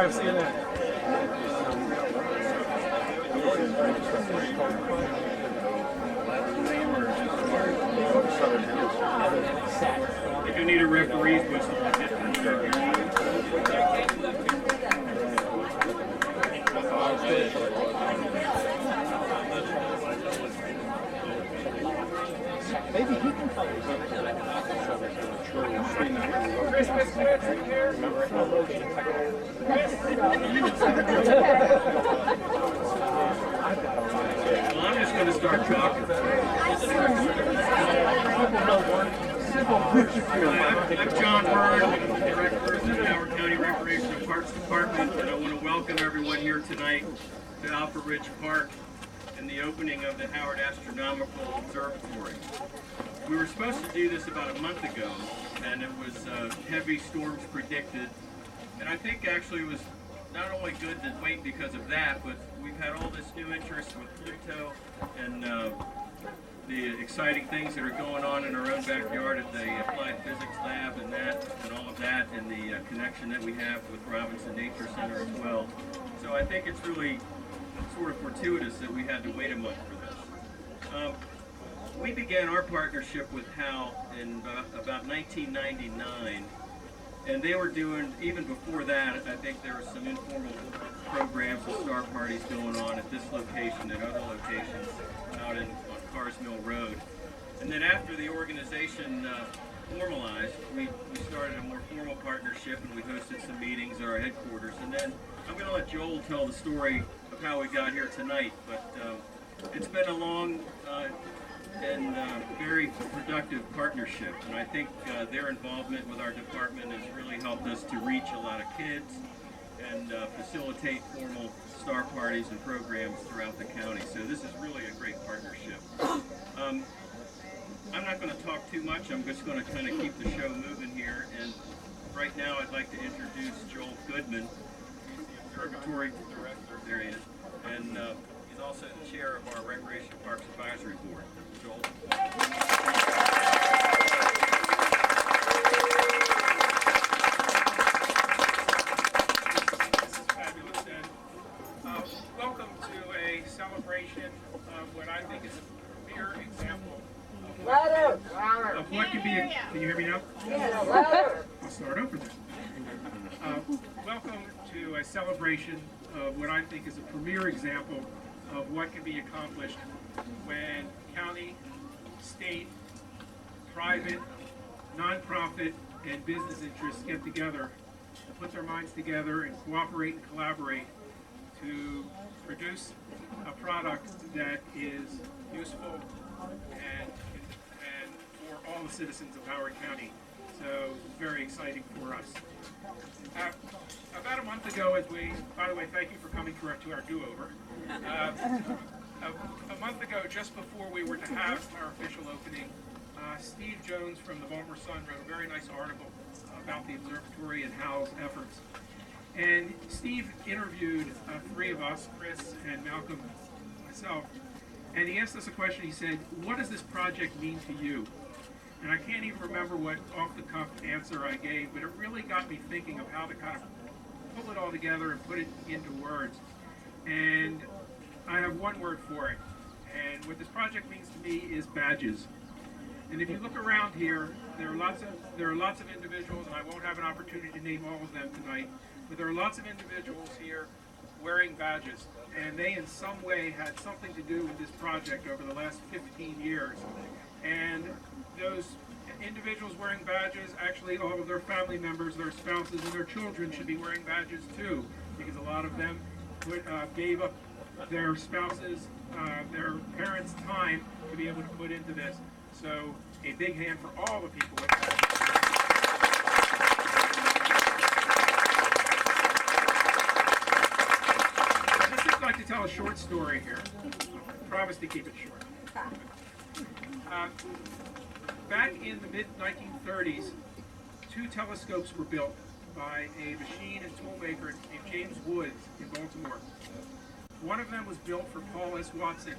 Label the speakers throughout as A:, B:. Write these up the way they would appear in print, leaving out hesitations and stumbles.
A: I've seen it.
B: If you need a referee's whistle,
A: Maybe he can tell you.
C: Christmas country here.
B: well, I'm just going to start talking. I'm John Byrd, Director of the Howard County Recreation and Parks Department, and I want to welcome everyone here tonight to Alpha Ridge Park and the opening of the Howard Astronomical Observatory. We were supposed to do this about a month ago, and it was heavy storms predicted, and I think actually it was not only good to wait because of that, but we've had all this new interest with Pluto and the exciting things that are going on in our own backyard at the Applied Physics Lab and all of that, and the connection that we have with Robinson Nature Center as well. So I think it's really sort of fortuitous that we had to wait a month for this. We began our partnership with HAL in about 1999, and they were doing, even before that, I think there were some informal programs and star parties going on at this location and other locations out on Cars Mill Road. And then after the organization formalized, we started a more formal partnership, and we hosted some meetings at our headquarters. And then I'm going to let Joel tell the story of how we got here tonight, but it's been a long and very productive partnership, and I think their involvement with our department has really helped us to reach a lot of kids and facilitate formal star parties and programs throughout the county. So this is really a great partnership. I'm not going to talk too much. I'm just going to kind of keep the show moving here, and right now I'd like to introduce Joel Goodman, the Observatory Director. There he is, and he's also the chair of our Recreation Parks Advisory Board. Joel.
C: This is fabulous, Ed. Welcome to a celebration of what I think is a premier example of what can be a, can you hear me now? I'll start over then. Welcome to a celebration of what I think is a premier example of what can be accomplished when county, state, private, nonprofit, and business interests get together, put their minds together, and cooperate and collaborate to produce a product that is useful and for all the citizens of Howard County. So very exciting for us. About a month ago, by the way, thank you for coming to our do-over. A month ago, just before we were to have our official opening, Steve Jones from the Baltimore Sun wrote a very nice article about the observatory and HAL's efforts. And Steve interviewed three of us, Chris and Malcolm, myself, and he asked us a question. He said, "What does this project mean to you?" And I can't even remember what off-the-cuff answer I gave, but it really got me thinking of how to kind of pull it all together and put it into words. And I have one word for it. And what this project means to me is badges. And if you look around here, there are lots of individuals, and I won't have an opportunity to name all of them tonight, but there are lots of individuals here wearing badges. And they in some way had something to do with this project over the last 15 years. And those individuals wearing badges, actually all of their family members, their spouses, and their children should be wearing badges too, because a lot of them gave up their spouses, their parents' time to be able to put into this. So a big hand for all the people with badges. I'd just like to tell a short story here. I promise to keep it short. Back in the mid-1930s, two telescopes were built by a machine and toolmaker named James Woods in Baltimore. One of them was built for Paul S. Watson,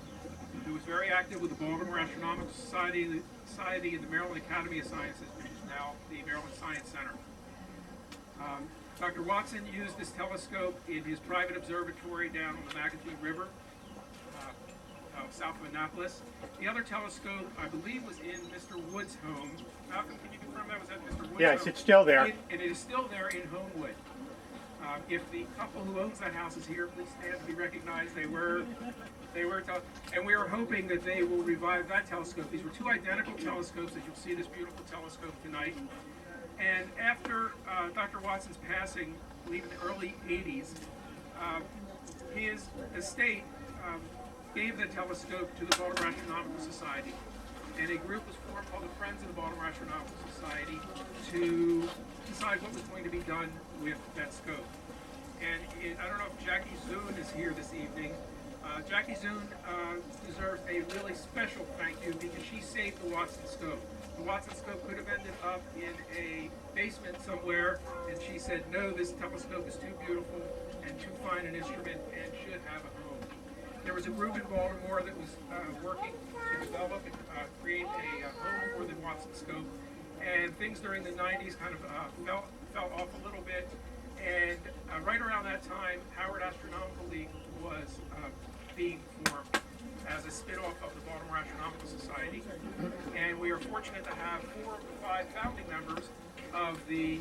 C: who was very active with the Baltimore Astronomical Society and the Maryland Academy of Sciences, which is now the Maryland Science Center. Dr. Watson used this telescope in his private observatory down on the Magatee River, south of Annapolis. The other telescope, I believe, was in Mr. Wood's home. Malcolm, can you confirm that was at Mr. Wood's home?
A: Yes, it's still there.
C: And it is still there in Homewood. If the couple who owns that house is here, please stand to be recognized. And we are hoping that they will revive that telescope. These were two identical telescopes, as you'll see this beautiful telescope tonight. And after Dr. Watson's passing, I believe in the early 80s, his estate gave the telescope to the Baltimore Astronomical Society. And a group was formed called the Friends of the Baltimore Astronomical Society to decide what was going to be done with that scope. And I don't know if Jackie Zune is here this evening. Jackie Zune deserves a really special thank you because she saved the Watson scope. The Watson scope could have ended up in a basement somewhere, and she said, no, this telescope is too beautiful and too fine an instrument and should have a home. There was a group in Baltimore that was working to develop and create a home for the Watson scope, and things during the 90s kind of fell off a little bit, and right around that time, Howard Astronomical League was being formed as a spin-off of the Baltimore Astronomical Society, and we are fortunate to have 4 of the 5 founding members of the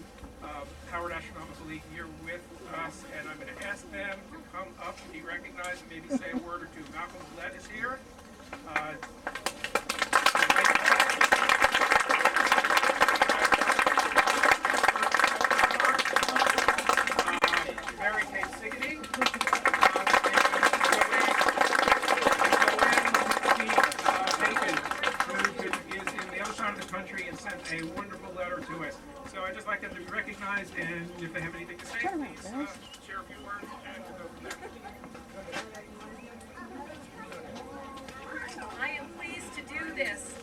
C: Howard Astronomical League here with us, and I'm going to ask them to come up and be recognized and maybe say a word or two. Malcolm Gillette is here. Mary Kay Siggety. Country and sent a wonderful letter to us. So I'd just like them to be recognized, and if they have anything to say, please share a few words, and we'll go from there.
D: I am pleased to do this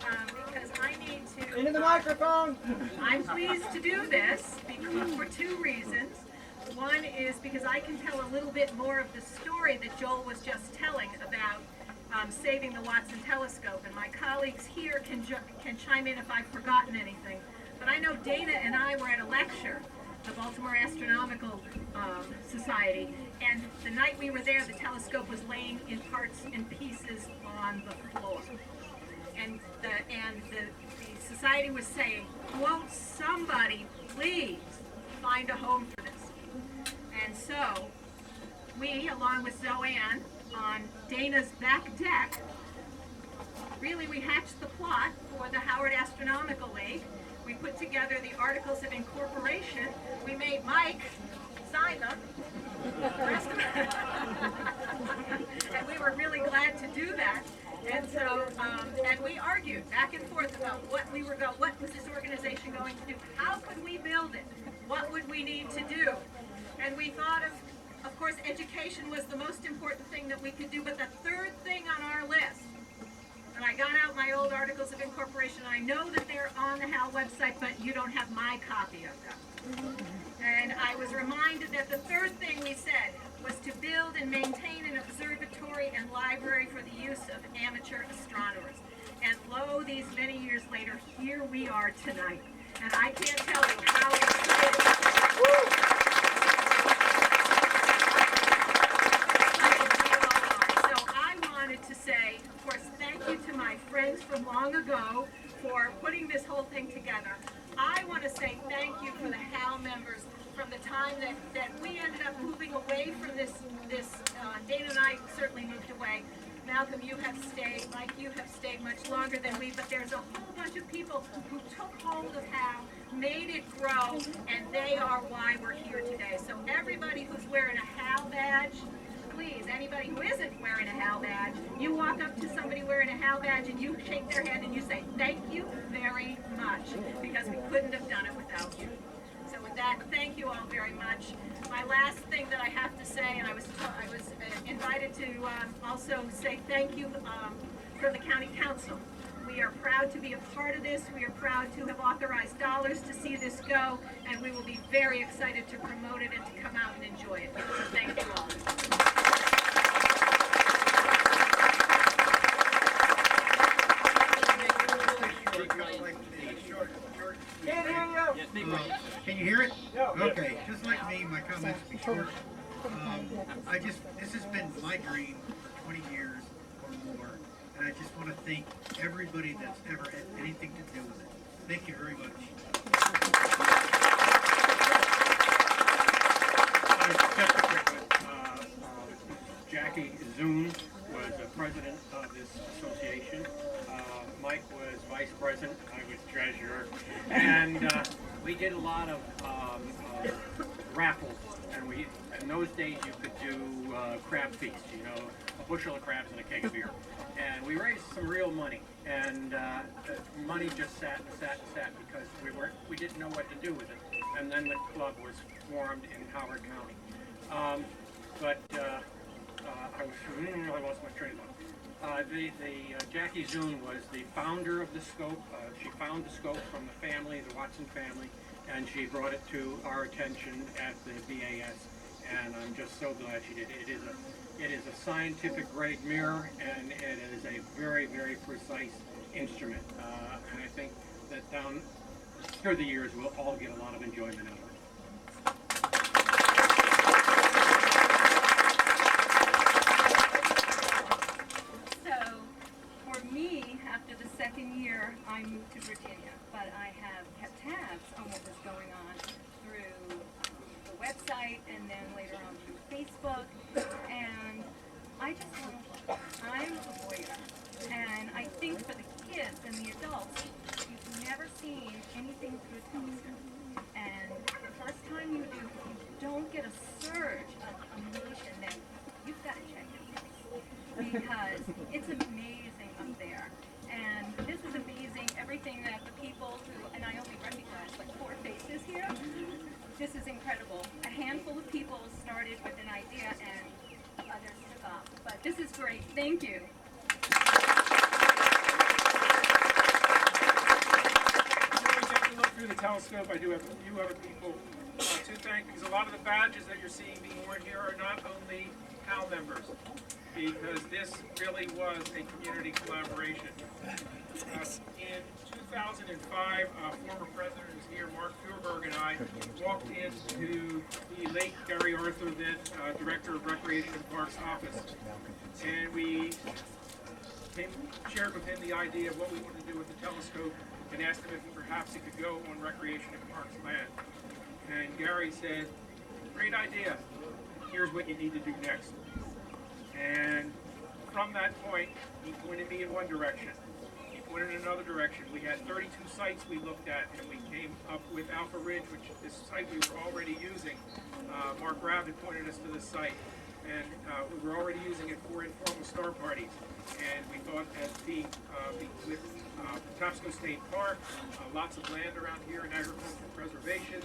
D: because I need to...
A: Into the microphone!
D: I'm pleased to do this because, for 2 reasons. One is because I can tell a little bit more of the story that Joel was just telling about saving the Watson telescope, and my colleagues here can chime in if I've forgotten anything. But I know Dana and I were at a lecture, the Baltimore Astronomical Society, and the night we were there, the telescope was laying in parts and pieces on the floor. And the society was saying, won't somebody please find a home for this? And so we, along with Zoanne, on Dana's back deck, really we hatched the plot for the Howard Astronomical League. We put together the Articles of Incorporation. We made Mike sign them. And we were really glad to do that. And so, and we argued back and forth about what was this organization going to do? How could we build it? What would we need to do? And we thought of course, education was the most important thing that we could do, but the third thing on our list, and I got out my old Articles of Incorporation, I know that they're on the HAL website, but you don't have my copy of them. And I was reminded that the third thing we said was to build and maintain an observatory and library for the use of amateur astronomers. And lo, these many years later, here we are tonight. And I can't tell you how excited. To say, of course, thank you to my friends from long ago for putting this whole thing together. I want to say thank you for the HAL members from the time that we ended up moving away from this. Dana and I certainly moved away. Malcolm, you have stayed. Mike, you have stayed much longer than we, but there's a whole bunch of people who took hold of HAL, made it grow, and they are why we're here today. So everybody who's wearing a HAL badge, please, anybody who isn't wearing a HAL badge, you walk up to somebody wearing a HAL badge and you shake their hand and you say, thank you very much, because we couldn't have done it without you. So with that, thank you all very much. My last thing that I have to say, and I was invited to also say thank you from the County Council. We are proud to be a part of this. We are proud to have authorized dollars to see this go, and we will be very excited to promote it and to come out and enjoy it. So thank you all.
A: Can't hear you.
E: Can you hear it? Okay, just like me, my comments will be short. This has been my dream for 20 years or more, and I just want to thank everybody that's ever had anything to do with it. Thank you very much.
B: Just a quick one. Jackie Zoon was the president of this association. Mike was vice president. I was treasurer. And we did a lot of raffles. And in those days you could do crab feast, you know, a bushel of crabs and a keg of beer. And we raised some real money. And the money just sat and sat and sat because we didn't know what to do with it. And then the club was formed in Howard County. I lost my train of thought. Jackie Zoon was the founder of the scope. She found the scope from the family, the Watson family, and she brought it to our attention at the BAS. And I'm just so glad she did. It is a scientific grade mirror, and it is a very, very precise instrument. And I think that down through the years we'll all get a lot of enjoyment out of it.
F: Year I moved to Virginia, but I have kept tabs on what was going on through the website and then later on through Facebook, and I just want to look. I'm a voyeur, and I think for the kids and the adults, you've never seen anything through a telescope, and the first time you do, if you don't get a surge of emotion, then you've got to check it, because it's amazing up there. And this is amazing, everything that the people who, and I only recognize like 4 faces here, this is incredible. A handful of people started with an idea and others took off. But this is great, thank you.
C: Before we take a look through the telescope, I do have a few other people to thank, because a lot of the badges that you're seeing being worn here are not only HAL members, because this really was a community collaboration. In 2005, former president who's here, Mark Feuerberg, and I walked into the late Gary Arthur, then Director of Recreation and Parks office, and we shared with him the idea of what we wanted to do with the telescope and asked him if perhaps it could go on Recreation and Parks land. And Gary said, great idea, here's what you need to do next. And from that point, he pointed me in one direction. He pointed in another direction. We had 32 sites we looked at, and we came up with Alpha Ridge, which is a site we were already using. Mark Rabb had pointed us to this site, and we were already using it for informal star parties. And we thought as being with Patapsco State Park, lots of land around here in agricultural preservation,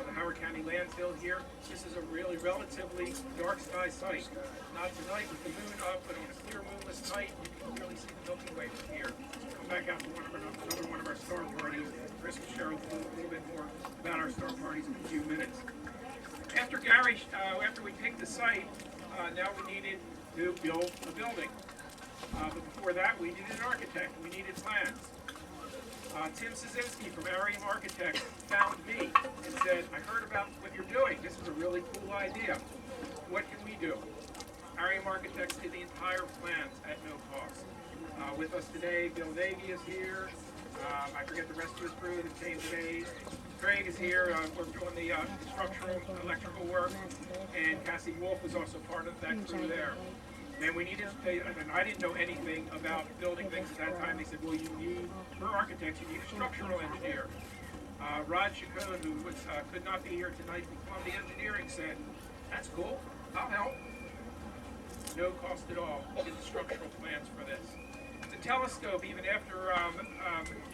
C: the Howard County landfill here. This is a really relatively dark sky site. Not tonight with the moon up, but on a clear moonless night, you can really see the Milky Way from here. So come back out to another one of our star parties. Chris will share a little bit more about our star parties in a few minutes. After we picked the site, now we needed to build a building. But before that, we needed an architect. We needed plans. Tim Szynski from Arium Architects found me and said, I heard about what you're doing. This is a really cool idea. What can we do? Arium Architects did the entire plans at no cost. With us today, Bill Davey is here. I forget the rest of his crew that came today. Craig is here, worked on the structural, electrical work, and Cassie Wolf was also part of that crew there. And we needed to pay, and I didn't know anything about building things at that time. They said, well, you need, for architects, you need a structural engineer. Rod Chacon, who could not be here tonight from Columbia Engineering, said, that's cool, I'll help. No cost at all, did the structural plans for this. The telescope, even after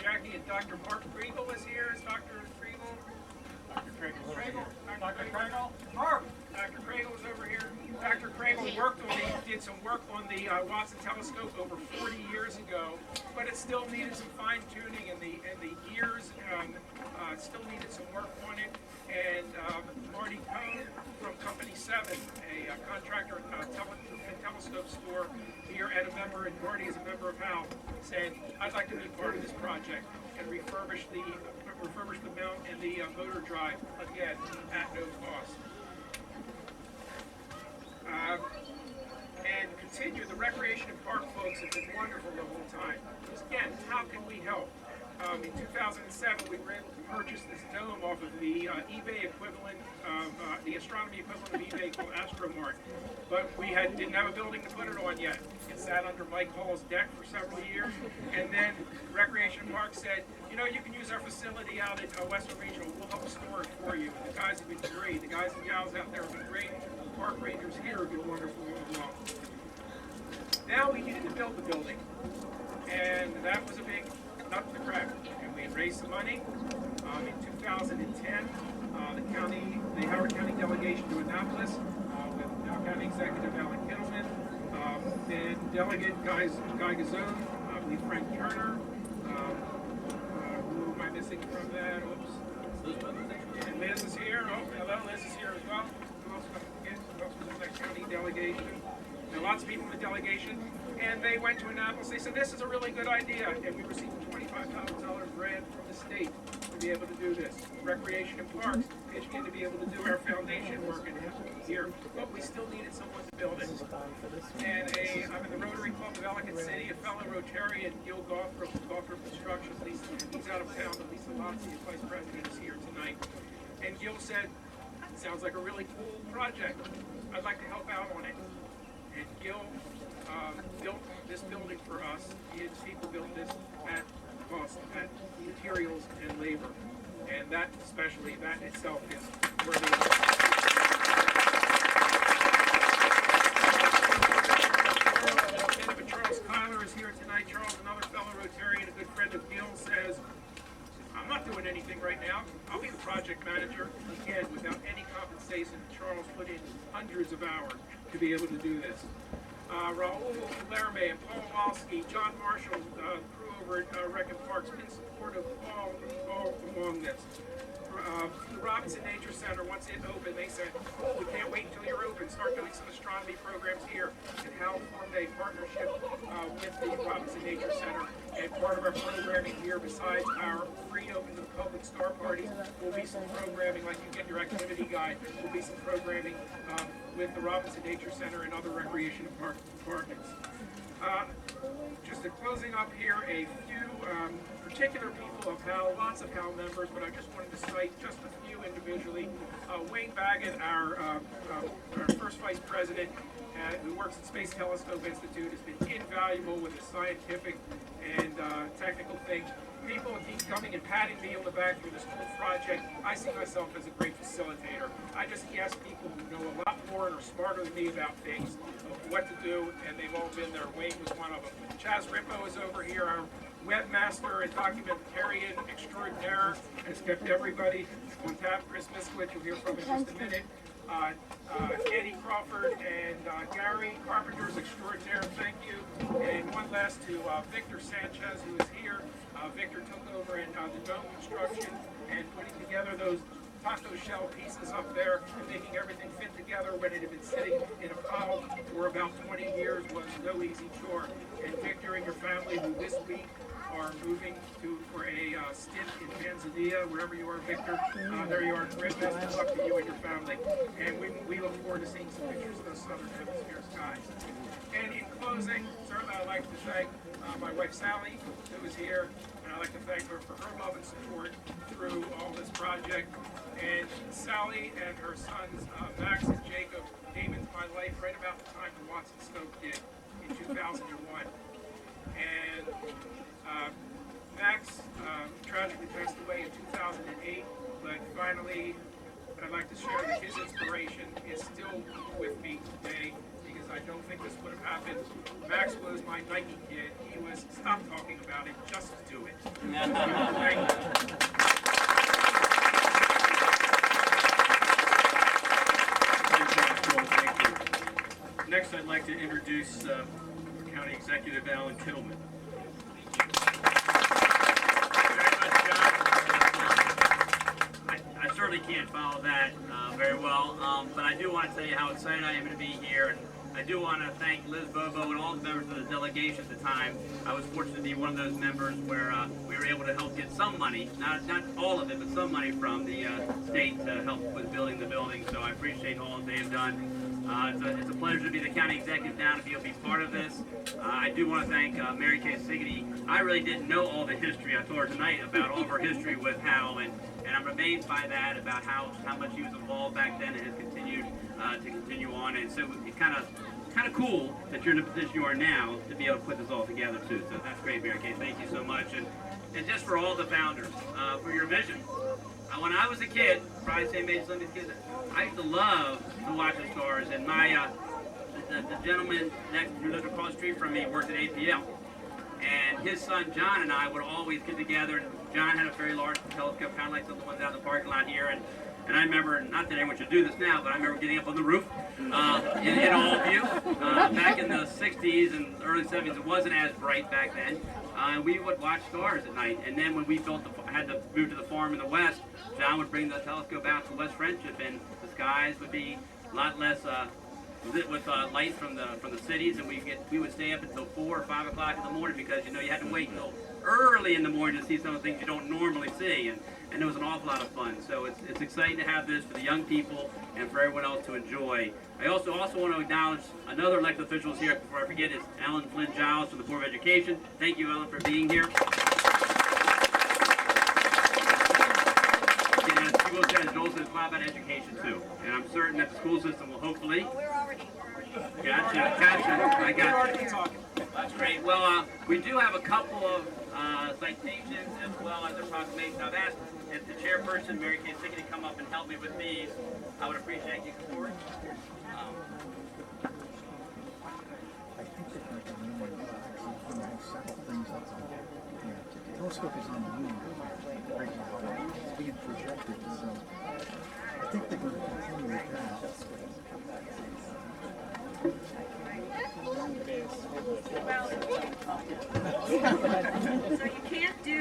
C: Jackie and Dr. Mark Kriegel is here, is Dr. Kriegel? Dr. Kriegel. Dr. Kriegel? Mark! Dr. Kriegel. Cragel is over here. Dr. Cragel did some work on the Watson telescope over 40 years ago, but it still needed some fine tuning, and the gears still needed some work on it. And Marty Cohn from Company 7, a contractor and telescope store here, and Marty is a member of HAL, said, I'd like to be part of this project and refurbish the mount and the motor drive again at no cost. And continue, the recreation and park folks have been wonderful the whole time. Again, how can we help? In 2007, we were able to purchase this dome off of the eBay equivalent, the astronomy equivalent of eBay called Astromart. But we didn't have a building to put it on yet. It sat under Mike Hall's deck for several years. And then Recreation and Park said, you know, you can use our facility out at Western Regional. We'll help store it for you. And the guys have been great. The guys and gals out there have been great. The park rangers here have been wonderful as well. Now we needed to build the building. And that was a big nut to crack, and we had raised some money. In 2010, the Howard County delegation to Annapolis, with Dow County Executive Alan Kittleman, then Delegate Guy Gazzone, I believe Frank Turner, who am I missing from that? Oops. And Liz is here. Oh, hello, Liz is here as well. Who else was in that county delegation? And lots of people in the delegation. And they went to Annapolis. They said, this is a really good idea. And we received a $25,000 grant from the state to be able to do this. Recreation and Parks pitched in to be able to do our foundation work in here. But we still needed someone to build it. And I'm in the Rotary Club of Ellicott City, a fellow Rotarian, Gil Gothrop Construction. He's out of town, but Lisa Lotzi, his vice president, is here tonight. And Gil said, sounds like a really cool project. I'd like to help out on it. And Gil built this building for us. His people built this at cost, at materials and labor. And that especially, that itself is worthy of Charles Kyler is here tonight. Charles, another fellow Rotarian, a good friend of Gil, says, I'm not doing anything right now. I'll be the project manager. Again, without any compensation, Charles put in hundreds of hours to be able to do this. Raul Lerme and Paul Walski, John Marshall, crew over at Rec and Parks, been supportive all along this. The Robinson Nature Center, once it opened, they said, oh, we can't wait until you're open. Start doing some astronomy programs here. And HAL formed a partnership with the Robinson Nature Center. And part of our programming here, besides our free open to the public star parties, will be some programming, like you get your activity guide, will be some programming with the Robinson Nature Center and other recreation and park departments. Just closing up here, a few particular people of HAL, lots of HAL members, but I just wanted to cite just a few individually. Wayne Baggett, our first vice president, who works at Space Telescope Institute, has been invaluable with the scientific and technical things. People keep coming and patting me on the back for this whole project. I see myself as a great facilitator. I just ask people who know a lot more and are smarter than me about things, what to do, and they've all been there. Wayne was one of them. Chaz Rippo is over here, our webmaster and documentarian extraordinaire, has kept everybody on tap. Chris Miskowicz, you'll hear from in just a minute. Eddie Crawford and Gary Carpenter's extraordinaire, thank you. And one last to Victor Sanchez, who is here. Victor took over in the dome construction and putting together those taco shell pieces up there and making everything fit together when it had been sitting in a pile for about 20 years was no easy chore. And Victor and your family, who this week are moving for a stint in Tanzania, wherever you are, Victor. There you are. Great best of luck to you and your family. And we look forward to seeing some pictures of those southern hemisphere skies. And in closing, certainly I'd like to thank my wife Sally, who is here, and I'd like to thank her for her love and support through all this project. And Sally and her sons, Max and Jacob, came into my life right about the time the Watson Scope did in 2001. And Max tragically passed away in 2008, but finally I'd like to share that his inspiration is still with me today, because I don't think this would have happened. Max was my Nike kid. He was, stop talking about it, just do it. Thank you.
B: Next, I'd like to introduce County Executive Alan Kittleman. I certainly can't follow that very well, but I do want to tell you how excited I am to be here. And I do want to thank Liz Bobo and all the members of the delegation at the time. I was fortunate to be one of those members where we were able to help get some money, not all of it, but some money from the state to help with building the building. So I appreciate all that they have done. It's a pleasure to be the county executive now, to be able to be part of this. I do want to thank Mary Kay Siggety. I really didn't know all the history. I told her tonight about all of her history with Hal, and I'm amazed by that, about how much he was involved back then and has continued to continue on. And so it's kind of cool that you're in the position you are now to be able to put this all together too. So that's great, Mary Kay. Thank you so much. And just for all the founders, for your vision. When I was a kid, probably same age as some of these kids, I used to love to watch the stars. And my the gentleman who lived across the street from me worked at APL. And his son John and I would always get together. And John had a very large telescope, kind of like some of the ones out in the parking lot here. And I remember, not that anyone should do this now, but I remember getting up on the roof in all view. Back in the 60s and early 70s, it wasn't as bright back then. And we would watch stars at night. And then when we had to move to the farm in the west, John would bring the telescope out to West Friendship, and the skies would be a lot less lit with light from the cities, and we would stay up until 4 or 5 o'clock in the morning because you had to wait until early in the morning to see some of the things you don't normally see, and it was an awful lot of fun. So it's exciting to have this for the young people and for everyone else to enjoy. I also want to acknowledge another elected official who's here before I forget. Is Ellen Flynn Giles from the Board of Education. Thank you, Ellen, for being here. She will say, as Joel says, it's about education too, and I'm certain that the school system will hopefully.
D: We're already.
B: Gotcha. I got you. That's great. Well, we do have a couple of citations as well as a proclamation. I've asked if the chairperson, Mary Kay Siggety, to come up and help me with these. I would appreciate you support.
A: I think that like the moon has several things up on it. The telescope is on the moon right now. It's being projected, so I think they're going to continue with that.
D: So you can't do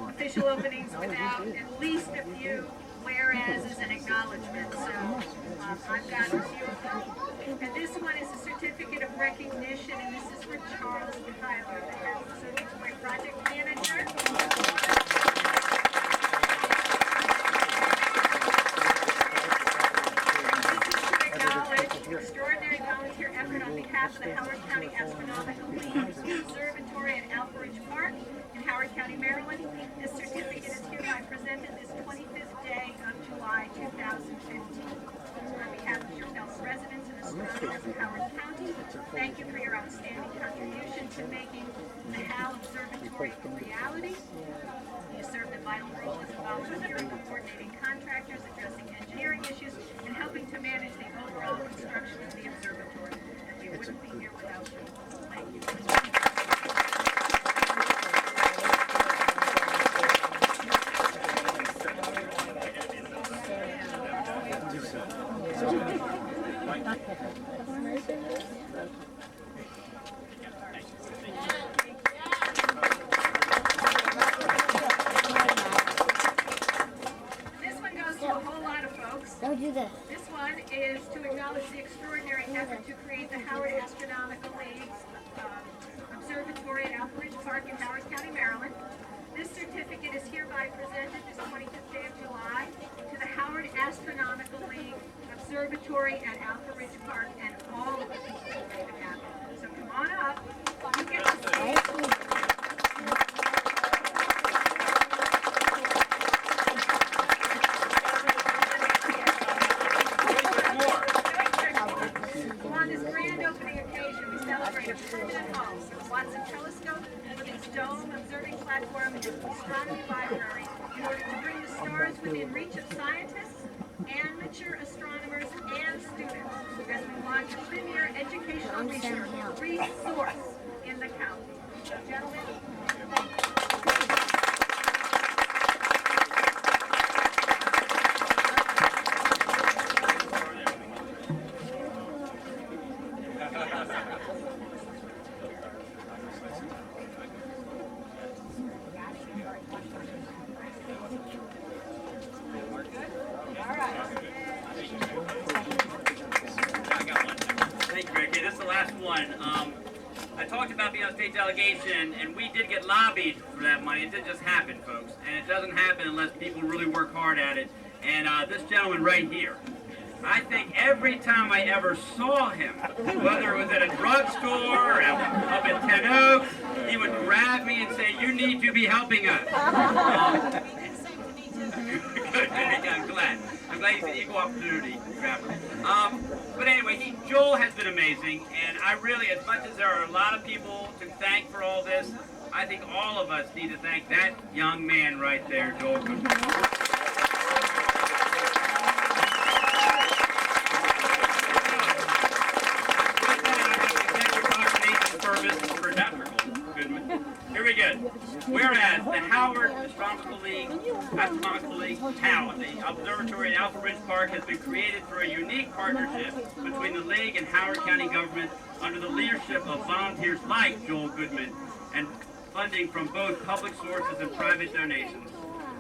D: official openings without at least a few whereases and acknowledgements. So I've got a few of them. And this one is a certificate of recognition, and this is for Charles Tyler, the Observatory project manager. Extraordinary volunteer effort on behalf of the Howard County Astronomical League, the Observatory at Alpharidge Park in Howard County, Maryland. This certificate is hereby presented this 25th day of July 2015. On behalf of your fellow residents and astronomers of Howard County, thank you for your outstanding contribution to making the Hal Observatory a reality. You served a vital role as a volunteer in coordinating contractors, addressing engineering issues, and helping to manage the overall construction of the observatory. And we wouldn't be here without you. Thank you.
G: Don't do this.
D: This one is to acknowledge the extraordinary effort to create the Howard Astronomical League's Observatory at Alpharidge Park in Howard County, Maryland. This certificate is hereby presented this 25th day of July to the Howard Astronomical League Observatory at Alpharidge Park and all of the people who made it happen. So come on up. You get to see. On this grand opening occasion, we celebrate a permanent home for the Watson Telescope with its dome, observing platform, and astronomy library in order to bring the stars within reach of scientists, amateur astronomers, and students as we launch a premier educational resource in the county. So, gentlemen, thank you.
H: one. I talked about being on state delegation, and we did get lobbied for that money. It didn't just happen, folks. And it doesn't happen unless people really work hard at it. And this gentleman right here, I think every time I ever saw him, whether it was at a drugstore or up at 10 Oaks, he would grab me and say, "You need to be helping us." Good, I'm glad. I'm glad he's an equal opportunity grabber. But anyway, Joel has been amazing, and I really, as much as there are a lot of people to thank for all this, I think all of us need to thank that young man right there, Joel. Here we go. Whereas the Howard Astronomical League, HAL, the Observatory at Alpha Ridge Park has been created through a unique partnership between the League and Howard County government under the leadership of volunteers like Joel Goodman and funding from both public sources and private donations.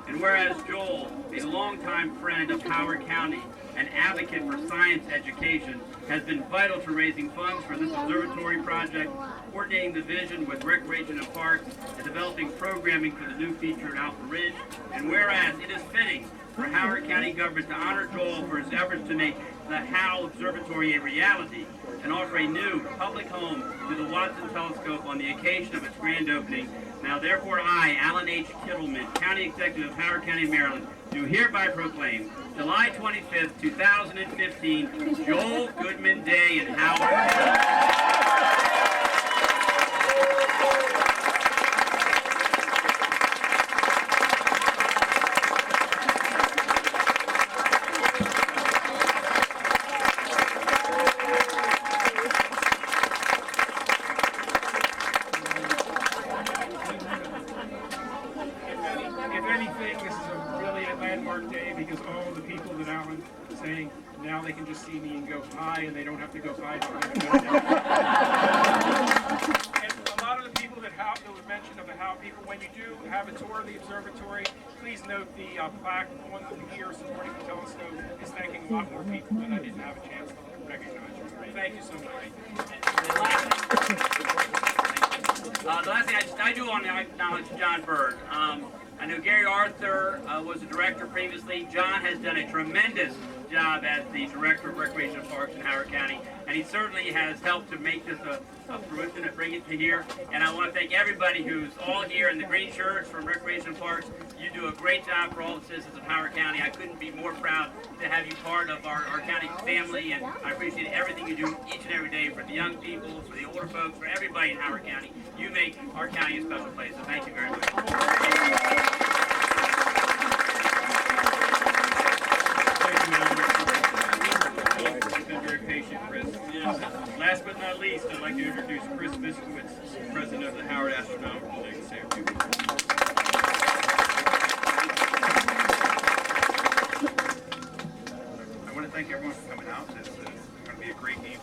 H: And whereas Joel, a longtime friend of Howard County, an advocate for science education, has been vital to raising funds for this observatory project, coordinating the vision with Recreation and Parks, and developing programming for the new feature at Alpha Ridge. And whereas it is fitting for Howard County government to honor Joel for his efforts to make the HAL Observatory a reality and offer a new public home to the Watson Telescope on the occasion of its grand opening. Now therefore I, Alan H. Kittleman, County Executive of Howard County, Maryland, do hereby proclaim July 25th, 2015, Joel Goodman Day in Howard County.
C: Now they can just see me and go hi, and they don't have to go hi. And a lot of the people that was mentioned of the HAL people, when you do have a tour of the observatory, please note the plaque on here supporting the telescope is thanking a lot more people that I didn't have a chance to recognize. Thank you so much.
H: The last thing I do want to acknowledge John Bird. I know Gary Arthur was the director previously. John has done a tremendous job as the Director of Recreation and Parks in Howard County, and he certainly has helped to make this a fruition and bring it to here. And I want to thank everybody who's all here in the green shirts from Recreation and Parks. You do a great job for all the citizens of Howard County. I couldn't be more proud to have you part of our county family, and I appreciate everything you do each and every day for the young people, for the older folks, for everybody in Howard County. You make our county a special place, so thank you very much. Last but not least, I'd like to introduce Chris Biskowitz, President of the Howard Astronomical League. Say a few words.
I: I want to thank everyone for coming out. This is going to be a great evening.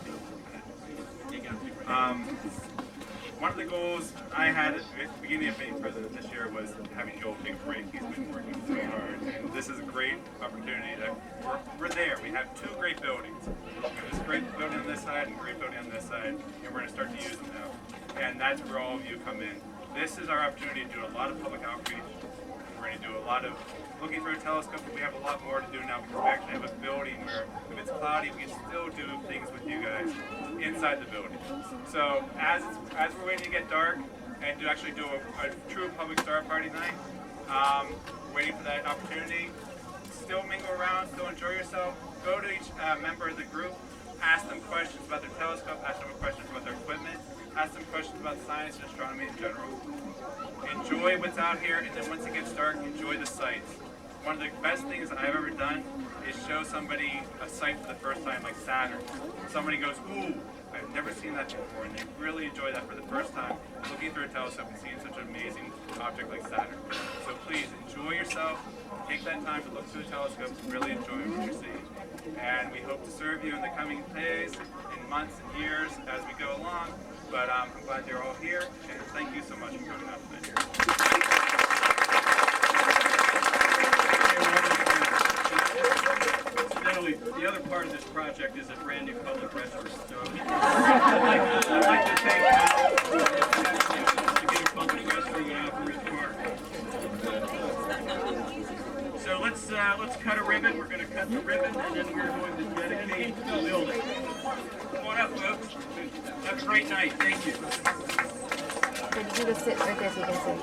I: One of the goals I had at the beginning of being president this year was having Joel take a break. He's been working so hard, and this is a great opportunity. We're there. We have two great buildings. There's a great building on this side and a great building on this side, and we're going to start to use them now. And that's where all of you come in. This is our opportunity to do a lot of public outreach. We're going to do a lot of looking for a telescope, but we have a lot more to do now because we actually have a building where if it's cloudy, we can still do things with you guys inside the building. So as we're waiting to get dark and to actually do a true public star party night, waiting for that opportunity, still mingle around, still enjoy yourself, go to each member of the group, ask them questions about their telescope, ask them questions about their equipment, ask them questions about science and astronomy in general. Enjoy what's out here, and then once it gets dark, enjoy the sights. One of the best things I've ever done is show somebody a sight for the first time, like Saturn. Somebody goes, ooh, I've never seen that before, and they really enjoy that for the first time, looking through a telescope and seeing such an amazing object like Saturn. So please, enjoy yourself, take that time to look through the telescopes, and really enjoy what you're seeing. And we hope to serve you in the coming days, and months, and years as we go along. But I'm glad you're all here, and thank you so much for coming out today.
B: Incidentally, the other part of this project is a brand new public restroom. So let's cut a ribbon. We're going to cut the ribbon, and then we're going to dedicate the building. Come on up, folks. Have a great night. Thank you.
G: You can sit right there so you can see.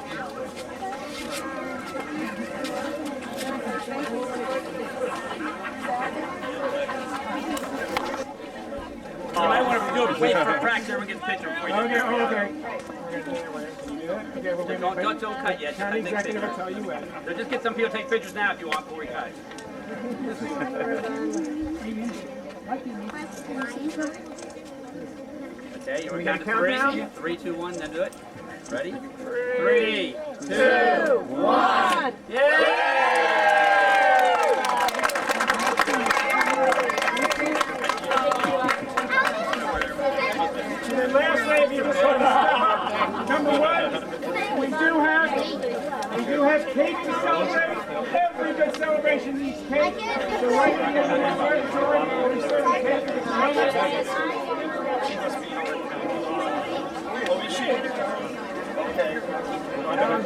H: You might want to do it, wait for a crack so everyone gets a picture before you do it.
C: Okay.
H: Don't cut yet. Just take pictures. So just get some people to take pictures now if you want before we cut. Okay, you want to count to 3? 3, 2, 1, then do it. Ready? 3, 2, 1. Yay!
C: And lastly, if you just want to stop, number one, we do have cake to celebrate. Every good celebration needs cake. So right here in the observatory, we serve cake.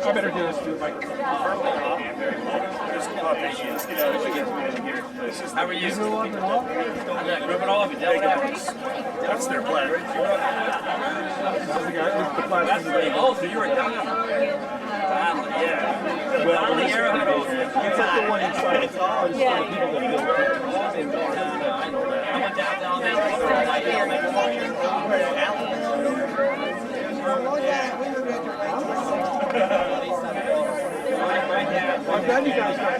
C: I better do this too, Mike.
H: How are you? Rub it all up and down it out.
I: That's their plan.
H: Oh, so you were down there. Yeah. Well, the arrowhead over there.
I: It's like the one inside.
H: Yeah. I went down there.
C: I'm glad you guys got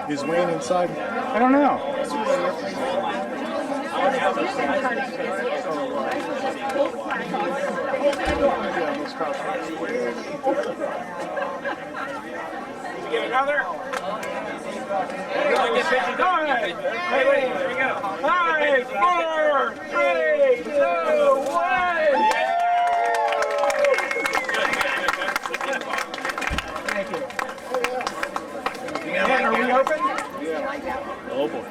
A: Is Wayne inside?
C: I don't know. Give another. All right. Hey, here we go. 5, 4, 3, 2, 1. Thank you. Are we open?
I: Oh boy.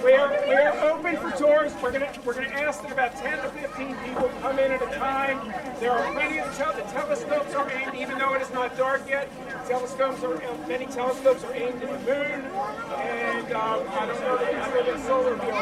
C: We are open for tours. We're gonna ask that about 10 to 15 people come in at a time. There are plenty of the telescopes are aimed, even though it is not dark yet. Many telescopes are aimed at the moon, and I don't know other than solar view.